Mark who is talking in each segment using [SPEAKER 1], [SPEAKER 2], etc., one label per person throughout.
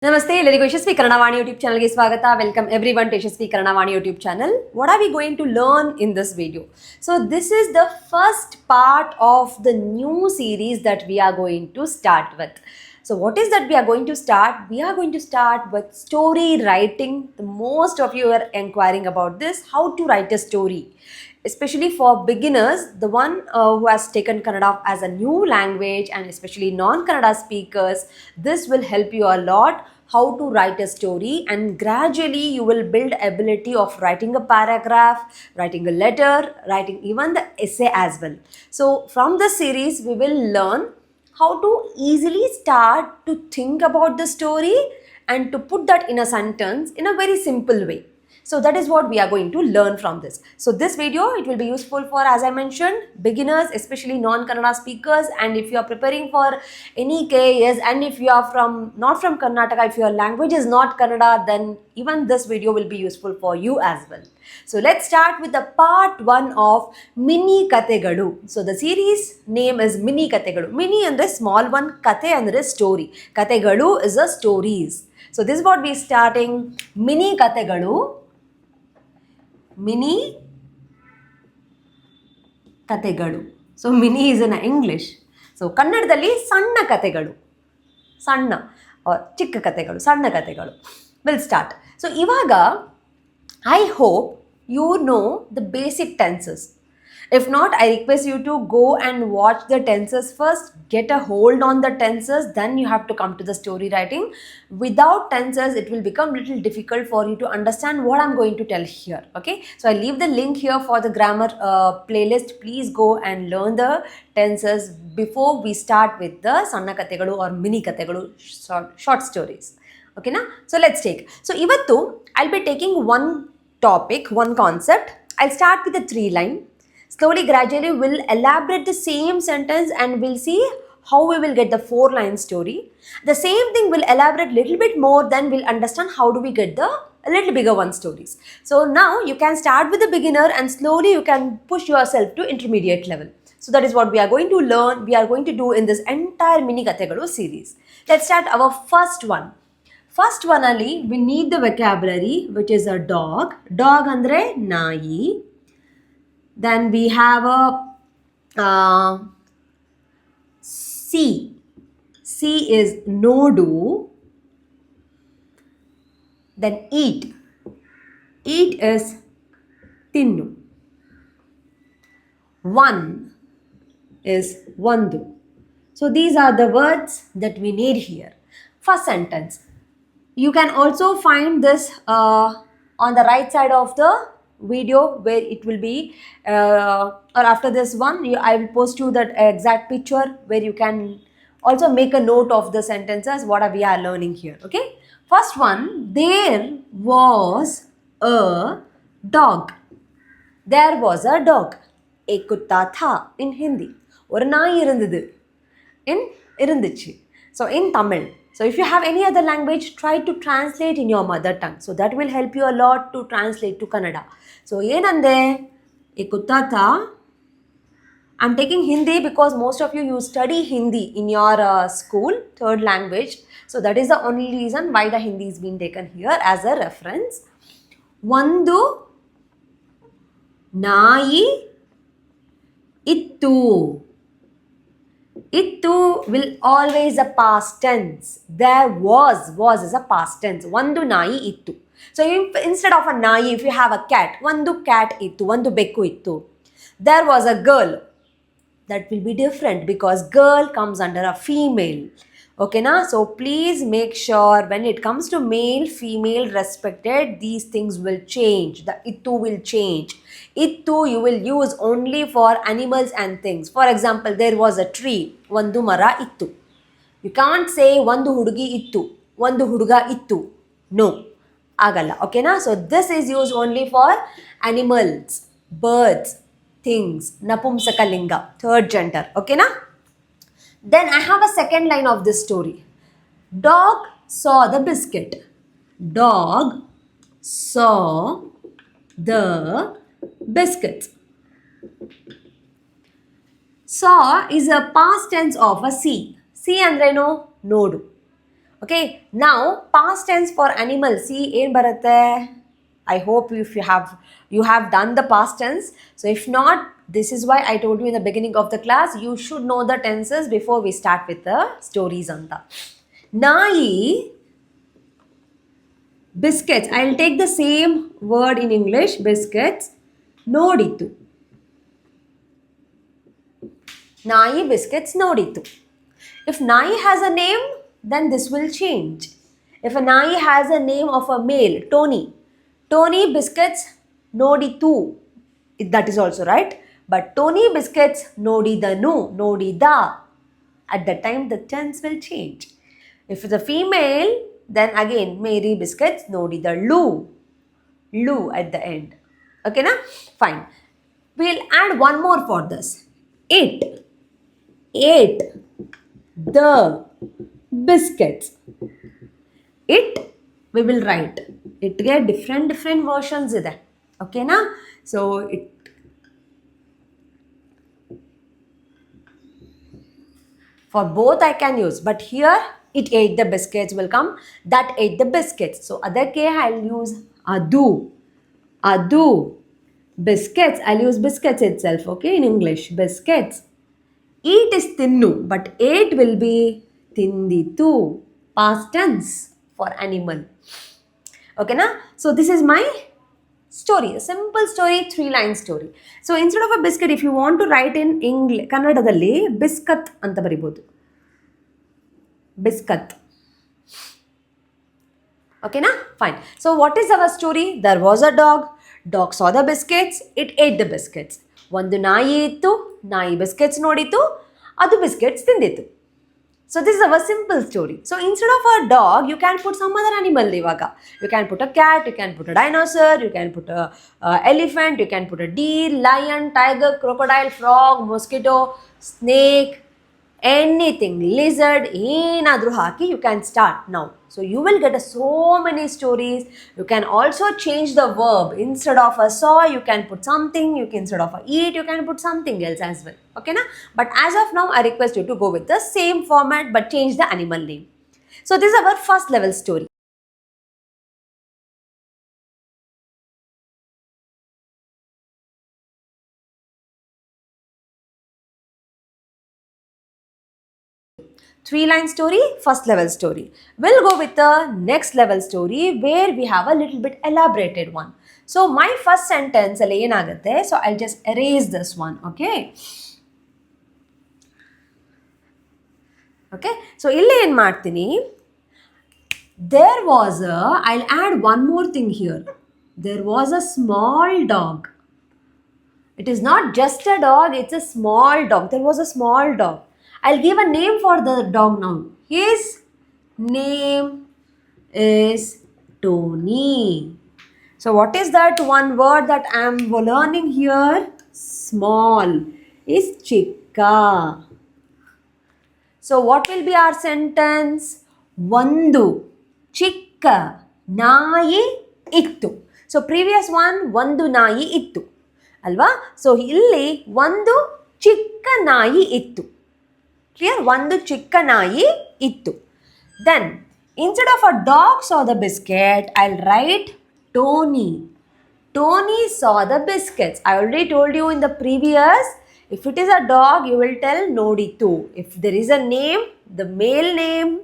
[SPEAKER 1] ನಮಸ್ತೆ ಎಲ್ಲರಿಗೂ ಯಶಸ್ವಿ ಕನ್ನಡವಾಣಿ ಯೂಟ್ಯೂಬ್ ಚಾನಲ್ಗೆ ಸ್ವಾಗತ. Welcome everyone to Yashaswi Kannadavani YouTube channel. What are we going to learn in this video? So this is the first part of the new series that we are going to start with. So what is that we are going to start? We are going to start with story writing. The most of you are inquiring about this, how to write a story. Especially for beginners, the one who has taken Kannada as a new language, and especially non-Kannada speakers, this will help you a lot how to write a story, and gradually you will build ability of writing a paragraph, writing a letter, writing even the essay as well. So from this series we will learn how to easily start to think about the story and to put that in a sentence in a very simple way. So that is what we are going to learn from this. So this video, it will be useful for, as I mentioned, beginners, especially non-Kannada speakers, and if you are preparing for any KS, and if you are not from Karnataka, if your language is not Kannada, then even this video will be useful for you as well. So let's start with the part 1 of Mini Kategalu. So the series name is Mini Kategalu. Mini andre small one, Kate andre story. Kategalu is a stories. So this is what we are starting. Mini Kategalu. Mini ಕತೆಗಳು. So mini is in English. So ಕನ್ನಡದಲ್ಲಿ ಸಣ್ಣ ಕತೆಗಳು, ಸಣ್ಣ ಚಿಕ್ಕ ಕತೆಗಳು, ಸಣ್ಣ ಕತೆಗಳು. Will start. So ಇವಾಗ I hope you know the basic tenses. If not, I request you to go and watch the tenses first, get a hold on the tenses, then you have to come to the story writing. Without tenses, it will become little difficult for you to understand what I'm going to tell here. Okay, so I leave the link here for the grammar playlist. Please go and learn the tenses before we start with the Sanna Kategalu or Mini Kategalu short stories. Okay, na? So let's take. So ivattu I'll be taking one topic, one concept. I'll start with the 3-line. Slowly, gradually, we'll elaborate the same sentence and we'll see how we will get the 4-line story. The same thing will elaborate little bit more, then we'll understand how do we get the a little bigger one stories. So now you can start with the beginner and slowly you can push yourself to intermediate level. So that is what we are going to learn, we are going to do in this entire Mini Kategalu series. Let's start our first one. First one ali, we need the vocabulary, which is a dog. Dog andre nayi. Then we have a C. C is nodu. Then eat. Eat is tinnu. One is vandu. So these are the words that we need here. First sentence. You can also find this on the right side of the video, where it will be or after this one I will post you that exact picture where you can also make a note of the sentences what we are learning here. Okay, first one, there was a dog. There was a dog. Ek kutta tha in Hindi. Or naai irundhudu in irunduchi. So in Tamil. So if you have any other language, try to translate in your mother tongue. So that will help you a lot to translate to Kannada. So ಏನಂದೆ ಗೊತ್ತಾತಾ? I'm taking Hindi because most of you study Hindi in your school, third language. So that is the only reason why the Hindi is being taken here as a reference. ಒಂದು ನಾಯಿ ಇತ್ತು. Ittu will always a past tense. There was is a past tense. Vandu nayi ittu. So instead of a nayi, if you have a cat, vandu cat ittu, vandu bekku ittu. There was a girl. That will be different because girl comes under a female. Okay na? So please make sure when it comes to male, female respected, these things will change. The ittu will change. Ittu you will use only for animals and things. For example, there was a tree. Vandu mara ittu. You can't say vandu hudugi ittu, vandu huduga ittu. No. Agalla. Okay na? So this is used only for animals, birds, things. Napumsakalinga, third gender. Okay na? Then I have a second line of this story. Dog saw the biscuit. Dog saw the biscuits. Saw is a past tense of a see. See andreno nodu. Okay, now past tense for animal. See, ಏನು ಬರುತ್ತೆ? I hope if you have done the past tense. So if not, this is why I told you in the beginning of the class, you should know the tenses before we start with the stories anta. Nayi biscuits. I'll take the same word in English, biscuits. Noditu. Nayi biscuits noditu. If Nayi has a name, then this will change. If a Nayi has a name of a male, Tony, Tony biscuits noditu. That is also right. But Tony biscuits nodidanu, nodida. At that time, the tense will change. If it's a female, then again, Mary biscuits nodidalu. Lu at the end. Okay, na? Fine. We'll add one more for this. It ate the biscuits. It, we will write. It get different versions ಇದೆ. Okay, na? So, it. For both I can use. But here, it ate the biscuits will come. That ate the biscuits. So, ಅದಕ್ಕೆ I'll use adu. Adu. Biscuits. I'll use biscuits itself. Okay, in English. Biscuits. Eat is tinnu. But ate will be tinditu. Past tense for animal. Okay, na? So, this is my story. A simple story, 3-line story. So, instead of a biscuit, if you want to write in English, Kannadadalli, biscuit anta baribodu. Biscuit. Okay, na? Fine. So, what is our story? There was a dog. Dog saw the biscuits. It ate the biscuits. ಒಂದು ನಾಯಿ ಇತ್ತು. ನಾಯಿ biscuits ನೋಡಿತು. ಅದು biscuits ತಿಂದಿತ್ತು. So this is our simple story. So instead of a dog, you can put some other animal ivaga. You can put a cat, you can put a dinosaur, you can put a elephant, you can put a deer, lion, tiger, crocodile, frog, mosquito, snake, anything, lizard, enadru haki, you can start now. So you will get so many stories. You can also change the verb. Instead of a saw, you can put something. Instead of a eat, you can put something else as well. Okay, na? But as of now, I request you to go with the same format but change the animal name. So this is our first level story. Three-line story, first level story. We'll go with the next level story where we have a little bit elaborated one. So my first sentence alli enagutte, so I'll just erase this one. Okay, so illi en ಮಾಡ್ತೀನಿ. There was a, I'll add one more thing here. There was a small dog. It is not just a dog, it's a small dog. There was a small dog. I'll give a name for the dog now. His name is Tony. So what is that one word that I am learning here? Small is chikka. So what will be our sentence? Vandu chikka nayi ittu. So previous one, vandu nayi ittu. Alva? So illi vandu chikka nayi ittu. Clear? Vandu chikka nayi ittu. Then instead of a dog saw the biscuit, I'll write Tony. Tony saw the biscuits. I already told you in the previous, if it is a dog, you will tell Noditu. If there is a name, the male name,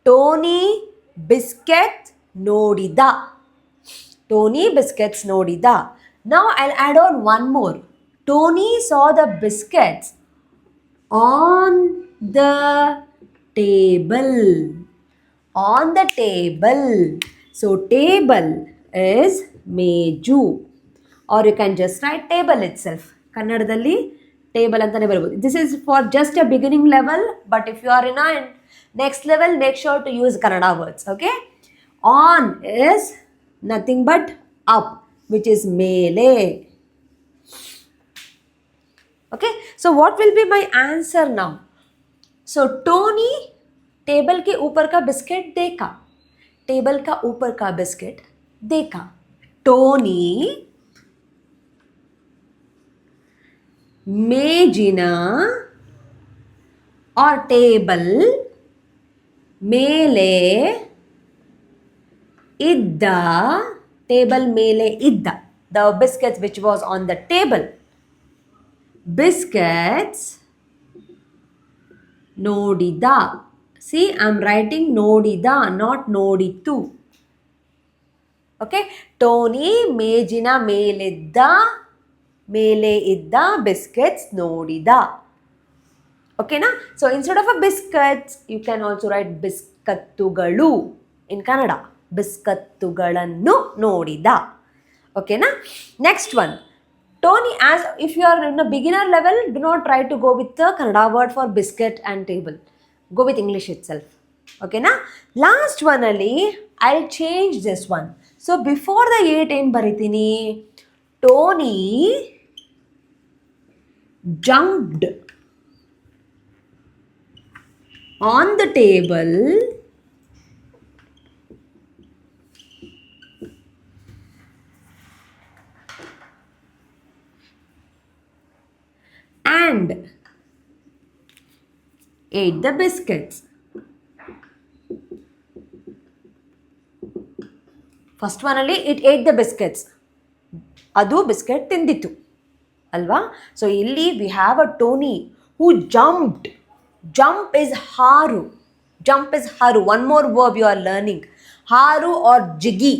[SPEAKER 1] Tony Biscuit Nodida. Tony Biscuits Nodida. Now I'll add on one more. Tony saw the biscuits on the table. On the table. So table is meju. Or you can just write table itself. Kannadadalli table antane barabodi. This is for just a beginning level, but if you are in a next level, make sure to use Kannada words. Okay. On is nothing but up, which is mele. Okay. So what will be my answer now? So Tony table के ऊपर का biscuit देखा. Table का ऊपर का biscuit देखा. Tony ಮೇಜಿನ or table ಮೇಲೆ ಇದ್ದ, ಟೇಬಲ್ ಮೇಲೆ ಇದ್ದ, the biscuits which was on the table. Biscuits ನೋಡಿದ. See, I'm writing ನೋಡಿದ, not ನೋಡಿತು. Okay, ಟೋನಿ ಮೇಜಿನ ಮೇಲೆ ಇದ್ದ ಬಿಸ್ಕೆಟ್ಸ್ ನೋಡಿದ. ಓಕೆನಾ? So instead of a biscuits you can also write ಬಿಸ್ಕತ್ತುಗಳು ಇನ್ ಕನ್ನಡ. ಬಿಸ್ಕತ್ತುಗಳನ್ನು ನೋಡಿದ. ಓಕೆನಾ? Next one, Tony, as if you are in a beginner level, do not try to go with the Kannada word for biscuit and table. Go with English itself. Okay, na? Last one ali, I'll change this one. So before the 8 ಏನು ಬರಿತೀನಿ? Tony jumped on the table and ate the biscuits. First ಒನಲ್ಲಿ it ate the biscuits, ಅದು biscuit ತಿಂದಿತ್ತು ಅಲ್ವಾ. So ಇಲ್ಲಿ we have a Tony who jumped. Jump is ಹಾರು. Jump is ಹಾರು. One more verb you are learning, ಹಾರು or ಜಿಗಿ.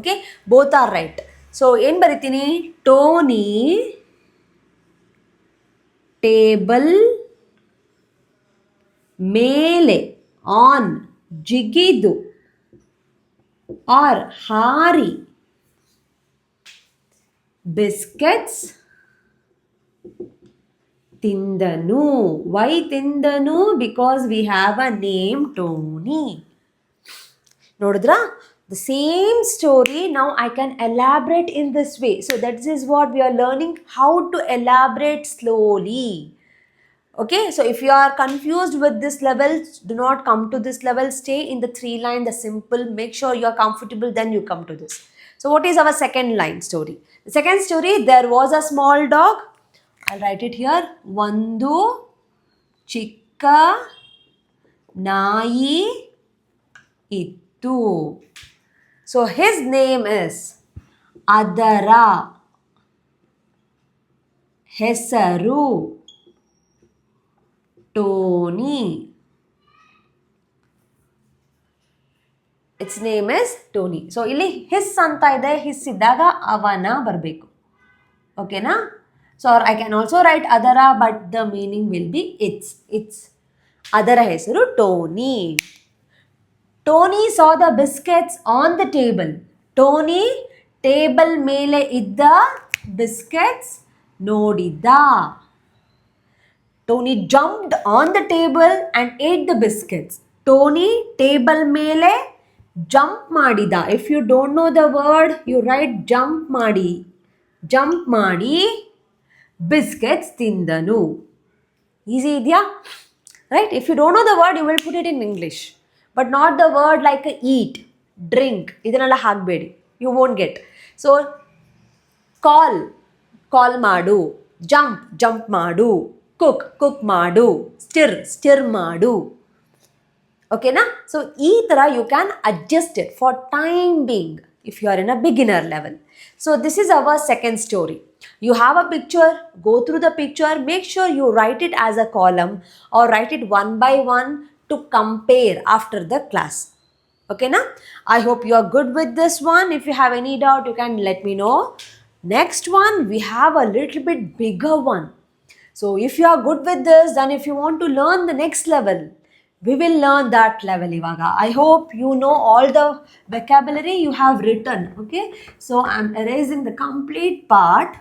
[SPEAKER 1] Okay, both are right. So ಏನು ಬರಿತೀನಿ? ಟೋನಿ ಟೇಬಲ್ ಮೇಲೆ ಆನ್ ಜಿಗಿದು ಆರ್ ಹಾರಿ ಬಿಸ್ಕೆಟ್ಸ್ ತಿಂದನು. ವೈ ತಿಂದನು? Because we have a name Tony. ನೋಡಿದ್ರಾ? The same story now I can elaborate in this way. So that is what we are learning, how to elaborate slowly. Okay, so if you are confused with this level, do not come to this level. Stay in the 3 line, the simple. Make sure you are comfortable, then you come to this. So what is our second line story? The second story, there was a small dog. I'll write it here. Vandu chikka nayi ittu. So his name is Adara. Hesaru Tony. Its name is Tony. So ಇಲ್ಲಿ his ಅಂತ ಇದೆ, his ಇದ್ದಾಗ ಅವನ ಬರಬೇಕು. ಓಕೆನಾ? So I can also write ಅದರ, but the meaning will be its. ಅದರ ಹೆಸರು Tony. Tony saw the biscuits on the table. Tony table ಮೇಲೆ ಇದ್ದ ಬಿಸ್ಕೆಟ್ಸ್ ನೋಡಿದ. Tony jumped on the table and ate the biscuits. Tony table ಮೇಲೆ jump ಮಾಡಿದ. If you don't know the word, you write jump ಮಾಡಿ. Jump ಮಾಡಿ biscuits ತಿಂದನು. Easy ಇದೆಯಾ? Right? If you don't know the word, you will put it in English. But not the word like eat, drink. ಇದನ್ನೆಲ್ಲ ಹಾಕಬೇಡಿ. You won't get. So, call ಮಾಡು. Jump ಮಾಡು. cook ಮಾಡು. stir ಮಾಡು. ಓಕೆನಾ? So ಈ ಥರ you can adjust it for time being if you are in a beginner level. So this is our second story. You have a picture, go through the picture, make sure you write it as a column or write it one by one to compare after the class. Okay na? I hope you are good with this one. If you have any doubt, you can let me know. Next one, we have a little bit bigger one. So if you are good with this, then if you want to learn the next level, we will learn that level ivaga. I hope you know all the vocabulary you have written. Okay, so I'm erasing the complete part.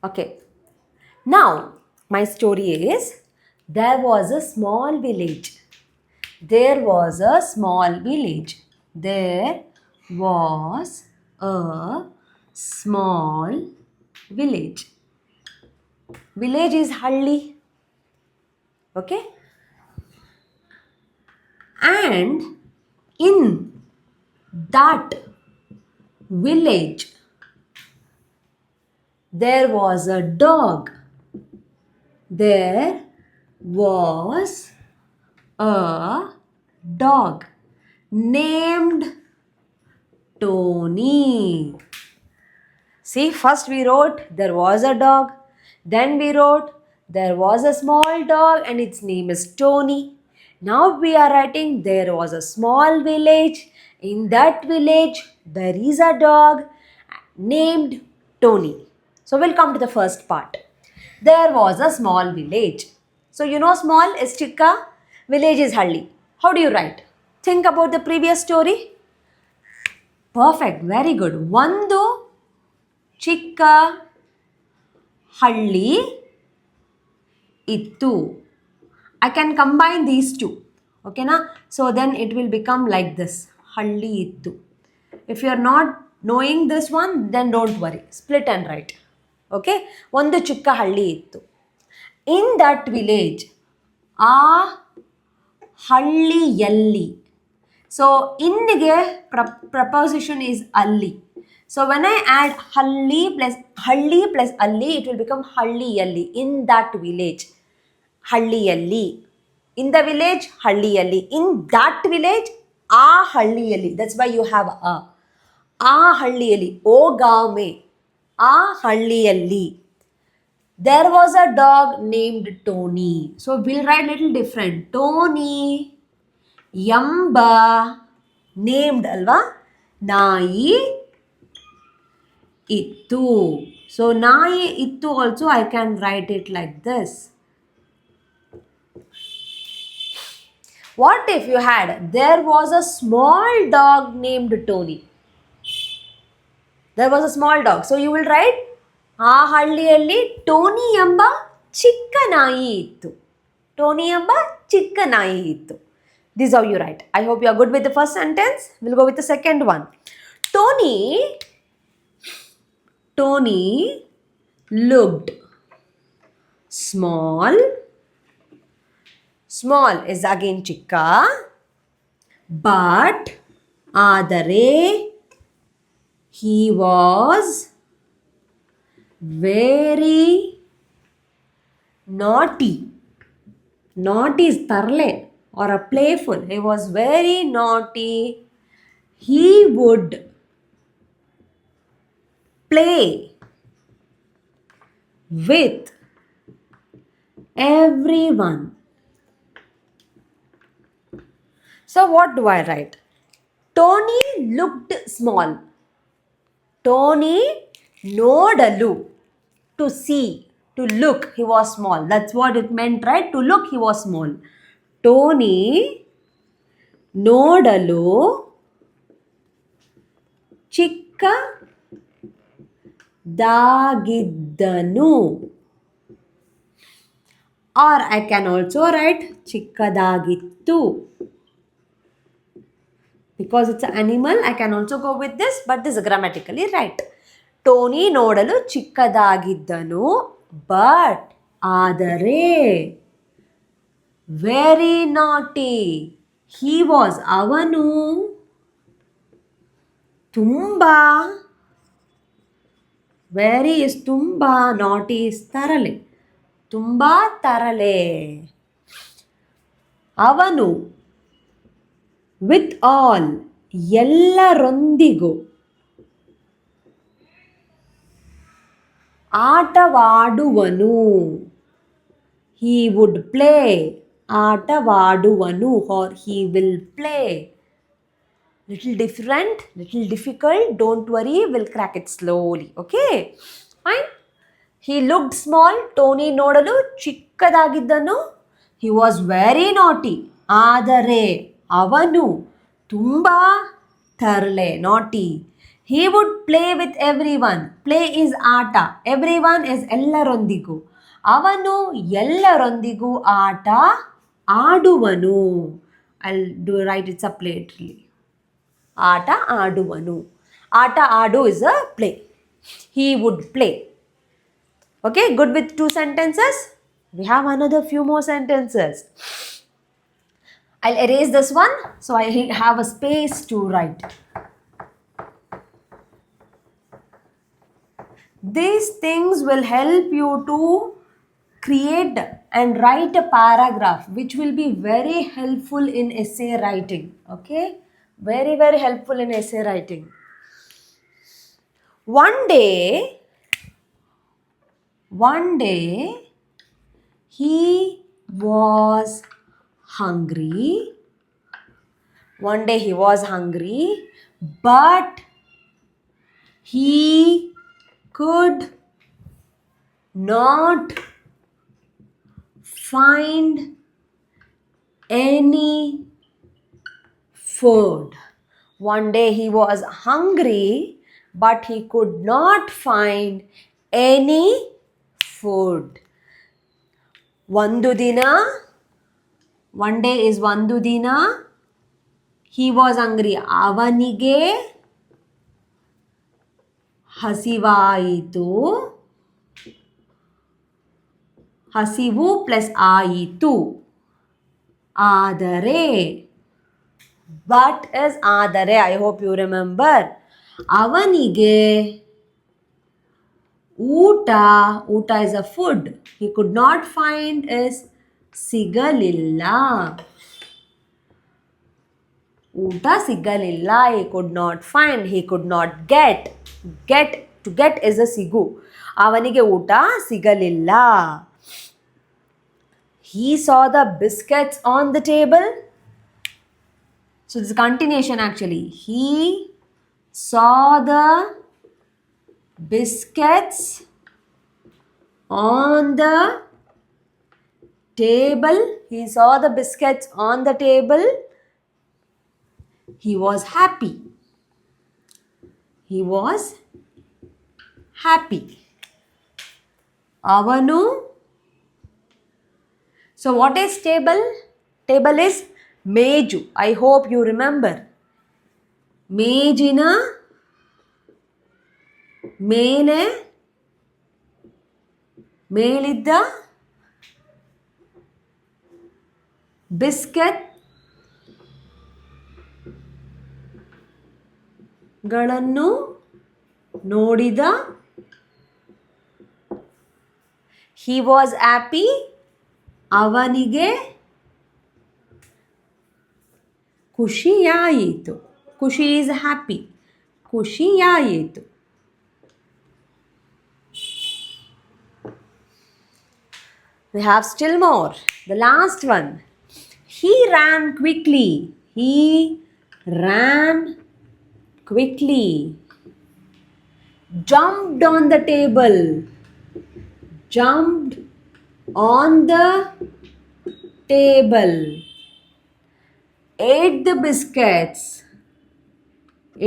[SPEAKER 1] Okay. Now, my story is there was a small village. There was a small village. There was a small village. Village is Halli. Okay. And in that village, there was a dog. There was a dog named Tony. See, first we wrote there was a dog, then we wrote there was a small dog and its name is Tony. Now we are writing there was a small village. In that village, there is a dog named Tony. So we'll come to the first part. There was a small village. So you know small is chikka, village is halli. How do you write? Think about the previous story. Perfect, very good. ಒಂದು ಚಿಕ್ಕ ಹಳ್ಳಿ ಇತ್ತು. I can combine these two. Okay na? So then it will become like this. Halli ittu. If you are not knowing this one, then don't worry. Split and write. Okay? ಒಂದು ಚಿಕ್ಕ ಹಳ್ಳಿ ಇತ್ತು. In that village, ಆ ಹಳ್ಳಿಯಲ್ಲಿ. So ಇನ್ನಿಗೆ preposition is ಅಲ್ಲಿ. So when I add halli plus alli, it will become halliyalli. In that village, halliyalli. In the village, halliyalli. In that village, a halliyalli. That's why you have a. A halliyalli. O gaon mein. A halliyalli. There was a dog named Tony. So we'll write little different. Tony. Yamba. Named alva. Nai. Ittu. So nai ittu also I can write it like this. What if you had there was a small dog named Tony? There was a small dog. So you will write ಆ ಹಳ್ಳಿಯಲ್ಲಿ Tony ಎಂಬ ಚಿಕ್ಕ ನಾಯಿ ಇತ್ತು. Tony ಎಂಬ ಚಿಕ್ಕ ನಾಯಿ ಇತ್ತು. This is how you write. I hope you are good with the first sentence. We'll go with the second one. Tony looked small. Small is again chikka. But ಆದರೆ he was very naughty. Naughty is tarle or a playful. He was very naughty. He would play with everyone. So what do I write? Tony looked small. Tony ನೋಡಲು, to see, to look, he was small. That's what it meant, right? To look, he was small. Tony ನೋಡಲು ಚಿಕ್ಕದಾಗಿದ್ದನು. Or I can also write ಚಿಕ್ಕದಾಗಿತ್ತು. Because it's an animal, I can also go with this, but this is grammatically right. Tony ನೋಡಲು ಚಿಕ್ಕದಾಗಿದ್ದನು, but ಆದರೆ very ನಾಟಿ. He was ಅವನು ತುಂಬ, very is ತುಂಬ, ನಾಟಿ is ತರಲೆ, ತುಂಬ ತರಲೆ. ಅವನು ವಿತ್ ಆಲ್ ಎಲ್ಲರೊಂದಿಗೂ ಆಟವಾಡುವನು. He would play. ಆಟವಾಡುವನು or he will play. Little different, little difficult. Don't worry, we'll crack it slowly. Okay? Fine. He looked small. Tony ನೋಡಲು ಚಿಕ್ಕದಾಗಿದ್ದನು. He was very naughty. ಆದರೆ ಅವನು ತುಂಬ ತರಲೆ, naughty. He would play with everyone. Play is ಆಟ. Everyone is ಎಲ್ಲರೊಂದಿಗೂ. ಅವನು ಎಲ್ಲರೊಂದಿಗೂ ಆಟ ಆಡುವನು. I'll write it separately. ಆಟ ಆಡುವನು. ಆಟ ಆಡು is a play. He would play. Okay, good with 2 sentences? We have another few more sentences. I'll erase this one so I have a space to write. These things will help you to create and write a paragraph which will be very helpful in essay writing. Okay? Very, very helpful in essay writing. One day, he was hungry. One day he was hungry, but he could not find any food. One day he was hungry, but he could not find any food. ಒಂದು ದಿನ, one day is ಒಂದು ದಿನ, he was hungry, ಅವನಿಗೆ ಹಸಿವಾಯಿತು, ಹಸಿವು plus ಆಯಿತು, ಆದರೆ, but is ಆದರೆ, I hope you remember, ಅವನಿಗೆ ಊಟ is a food, he could not find is ಸಿಗಲಿಲ್ಲ. ಊಟ ಸಿಗಲಿಲ್ಲ, he could not find, he could not get, to get is a ಸಿಗು, ಅವನಿಗೆ ಊಟ ಸಿಗಲಿಲ್ಲ. He saw the biscuits on the table. So this is continuation actually. He saw the biscuits on the table. He saw the biscuits on the table. He was happy. He was happy. Avanu. So what is table? Table is ಮೇಜು. I hope you remember. ಮೇಜಿನ ಮೇಲೆ ಮೇಲಿದ್ದ biscuit ಗಳನ್ನು ನೋಡಿದ. He was happy. ಅವನಿಗೆ ಖುಷಿಯಾಯಿತು. ಖುಷಿ is happy. ಖುಷಿಯಾಯಿತು. We have still more. The last one. He ran quickly. He ran quickly. Jumped on the table. Jumped on the table. Ate the biscuits.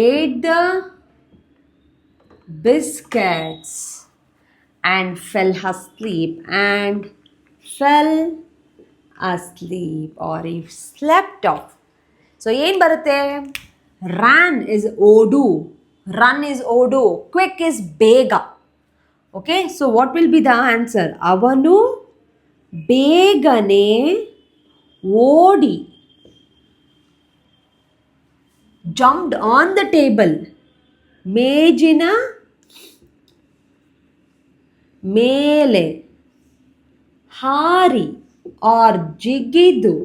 [SPEAKER 1] Ate the biscuits. And fell asleep. And fell asleep. Or he slept off. So, ಏನು ಬರುತ್ತೆ? Ran is odu. Run is odu. Quick is ಬೇಗ. Okay, so what will be the answer? ಅವನು ಬೇಗನೆ ಓಡಿ. Jumped on the table. ಮೇಜಿನ ಮೇಲೆ ಹಾರಿ or ಜಿಗಿದು.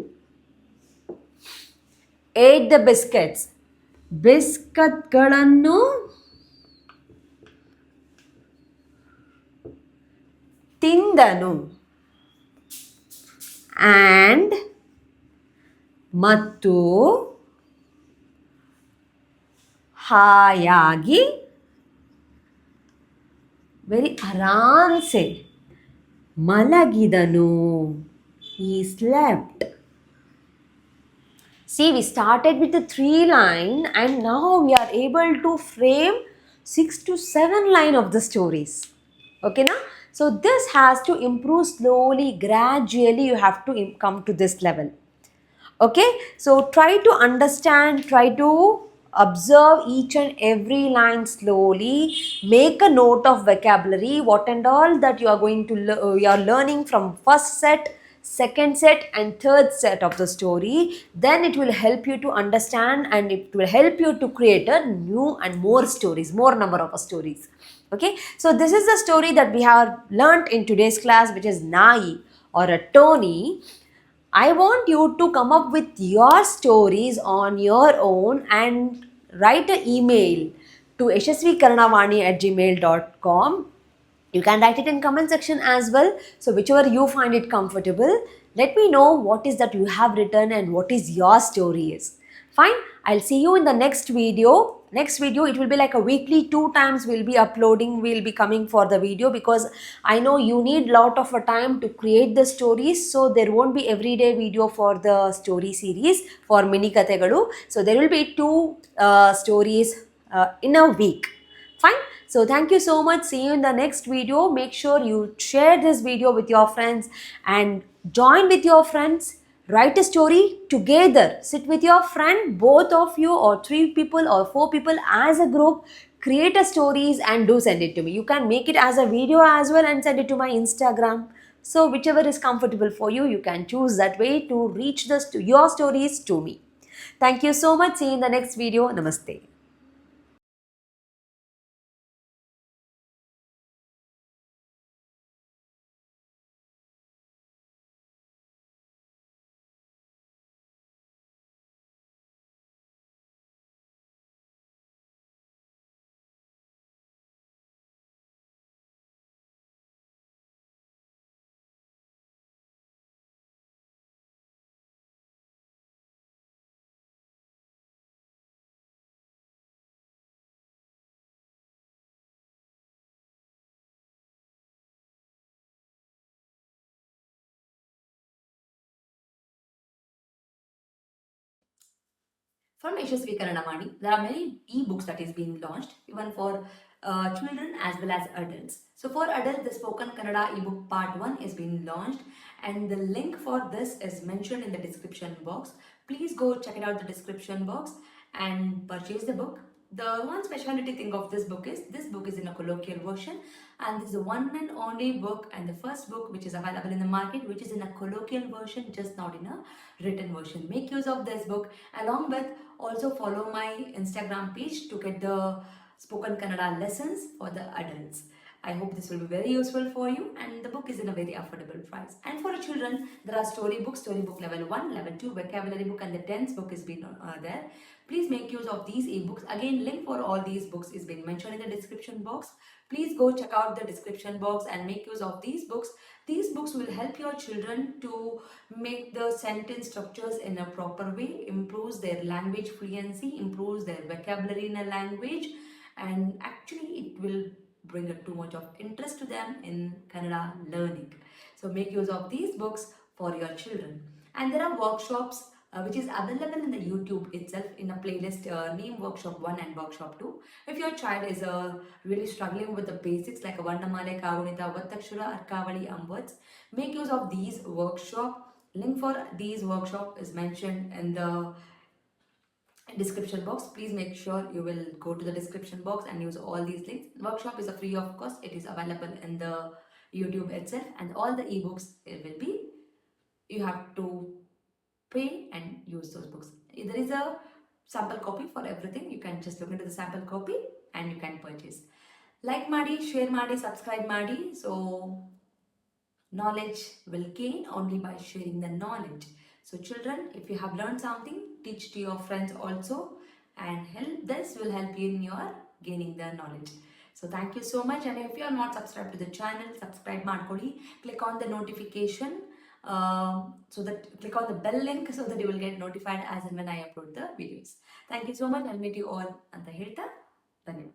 [SPEAKER 1] Ate the biscuits. ಬಿಸ್ಕತ್ಗಳನ್ನು ತಿಂದನು. And ಮತ್ತು ಹಾಯಾಗಿ ವೆರಿ ಆರಾಮ್ಸೆ ಮಲಗಿದನು. He slept. See, we started with a 3 line and now we are able to frame 6 to 7 line of the stories. Okay, now? So this has to improve slowly, gradually you have to come to this level. Okay, so try to understand, try to observe each and every line slowly, make a note of vocabulary, what and all that you are going to you are learning from first set, second set and third set of the story. Then it will help you to understand and it will help you to create a new and more stories, more number of stories. Okay, so this is the story that we have learnt in today's class, which is Nai or a Tony. I want you to come up with your stories on your own and write an email to yashasvikarnavani@gmail.com. You can write it in comment section as well. So whichever you find it comfortable, let me know what is that you have written and what is your story is. Fine, I'll see you in the next video. Next video, it will be like a weekly, 2 times we'll be uploading, we'll be coming for the video, because I know you need lot of a time to create the stories. So there won't be everyday video for the story series for Mini Kathegalu. So there will be 2 stories in a week. Fine. So thank you so much. See you in the next video. Make sure you share this video with your friends and join with your friends. Write a story together. Sit with your friend, both of you or 3 people or 4 people as a group. Create a stories and do send it to me. You can make it as a video as well and send it to my Instagram. So whichever is comfortable for you, you can choose that way to reach your stories to me. Thank you so much. See you in the next video. Namaste. From Yashasvi Karanamani, there are many e-books that is being launched, even for children as well as adults. So for adults, the Spoken Kannada ebook part 1 is being launched, and the link for this is mentioned in the description box. Please go check it out the description box and purchase the book. The one specialty thing of this book is in a colloquial version, and this is the one and only book and the first book which is available in the market which is in a colloquial version, just not in a written version. Make use of this book. Along with, also follow my Instagram page to get the spoken Kannada lessons for the adults. I hope this will be very useful for you, and the book is in a very affordable price. And for the children, there are storybook level 1, level 2, vocabulary book, and the tense book is being there. Please make use of these ebooks. Again, link for all these books is being mentioned in the description box. Please go check out the description box and make use of these books. These books will help your children to make the sentence structures in a proper way, improves their language fluency, improves their vocabulary in a language, and actually it will bring too much of interest to them in Kannada learning. So make use of these books for your children. And there are workshops which is available in the YouTube itself in a playlist named Workshop 1 and Workshop 2. If your child is really struggling with the basics like a Varnamale, Kagunita, Vattakshura, Arkavali, words, make use of these workshop. Link for these workshop is mentioned in the description box. Please make sure you will go to the description box and use all these links. Workshop is a free of cost. It is available in the YouTube itself, and all the ebooks it will be, you have to pay and use those books. There is a sample copy for everything. You can just look into the sample copy and you can purchase. Like Madi, share Madi, subscribe Madi. So knowledge will gain only by sharing the knowledge. So children, if you have learned something, teach to your friends also, and this will help you in your gaining the knowledge. So thank you so much, and if you are not subscribed to the channel, subscribe ಮಾಡ್ಕೊಳ್ಳಿ. Click on the notification, so that click on the bell link so that you will get notified as and when I upload the videos. Thank you so much. I'll meet you all ಅಂತ ಹೇಳ್ತಾ ಧನ್ಯವಾದ.